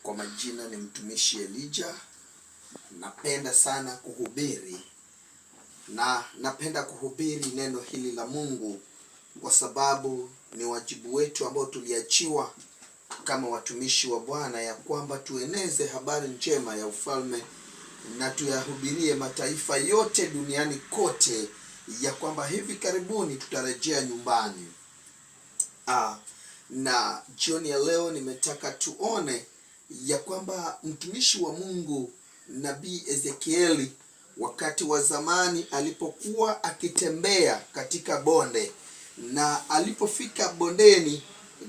Kwa majina ni mtumishi Elijah. Napenda sana kuhubiri na napenda kuhubiri neno hili la Mungu kwa sababu ni wajibu wetu ambao tuliachiwa kama watumishi wa Bwana, ya kwamba tueneze habari njema ya ufalme na tuyahubirie mataifa yote duniani kote, ya kwamba hivi karibuni tutarejea nyumbani. Na jioni ya leo nimetaka tuone ya kwamba mtumishi wa Mungu Nabii Ezekieli wakati wa zamani alipokuwa akitembea katika bonde, na alipofika bondeni,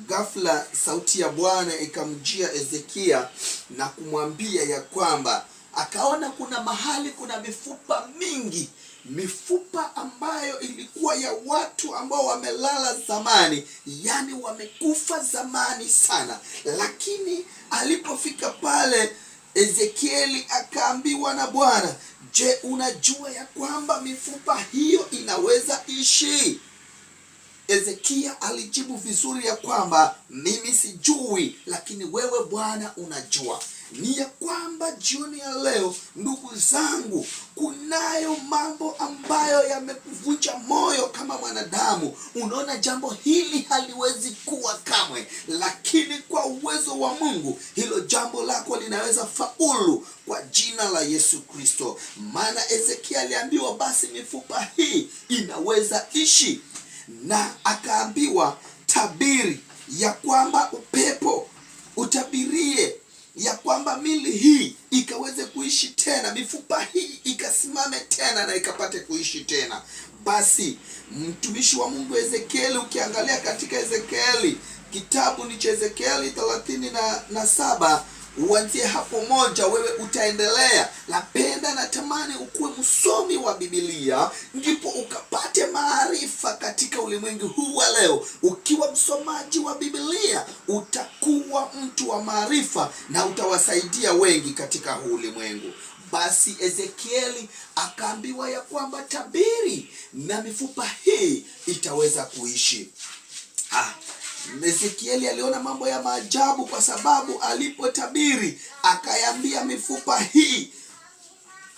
ghafla sauti ya Bwana ikamjia Ezekia na kumwambia ya kwamba akaona kuna mahali kuna mifupa mingi, mifupa ambayo ilikuwa ya watu ambao wamelala zamani, yani wamekufa zamani sana. Lakini alipofika pale, Ezekieli akaambiwa na Bwana, je, unajua ya kwamba mifupa hiyo inaweza ishi? Ezekia alijibu vizuri ya kwamba mimi sijui, lakini wewe Bwana unajua. Ni ya kwamba jioni ya leo, ndugu zangu, kunayo mambo ambayo yamekuvunja moyo kama mwanadamu. Unaona jambo hili haliwezi kuwa kamwe, lakini kwa uwezo wa Mungu hilo jambo lako linaweza faulu kwa jina la Yesu Kristo. Maana Ezekia aliambiwa basi mifupa hii inaweza ishi, na akaambiwa tabiri ya kwamba upepo utabirie ya kwamba mili hii ikaweze kuishi tena, mifupa hii ikasimame tena na ikapate kuishi tena. Basi mtumishi wa Mungu Ezekieli, ukiangalia katika Ezekieli, kitabu ni cha Ezekieli 37, uanzie hapo moja, wewe utaendelea. Napenda na tamani ukuwe msomi wa Biblia, ndipo ukapate maarifa katika ulimwengu huu wa leo. Ukiwa msomaji wa Biblia, utakuwa mtu wa maarifa na utawasaidia wengi katika huu ulimwengu. Basi Ezekieli akaambiwa ya kwamba tabiri na mifupa hii itaweza kuishi. Ezekieli aliona mambo ya maajabu, kwa sababu alipotabiri akaiambia mifupa hii,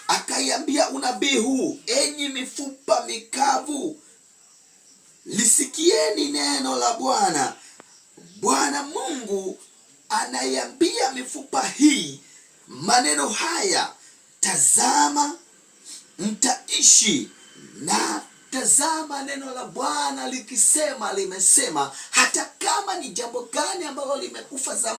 akaiambia unabii huu, enyi mifupa mikavu, lisikieni neno la Bwana. Bwana Mungu anaiambia mifupa hii maneno haya, tazama mtaishi. Na tazama, neno la Bwana likisema, limesema hata kama ni jambo gani ambalo limekufa zamani,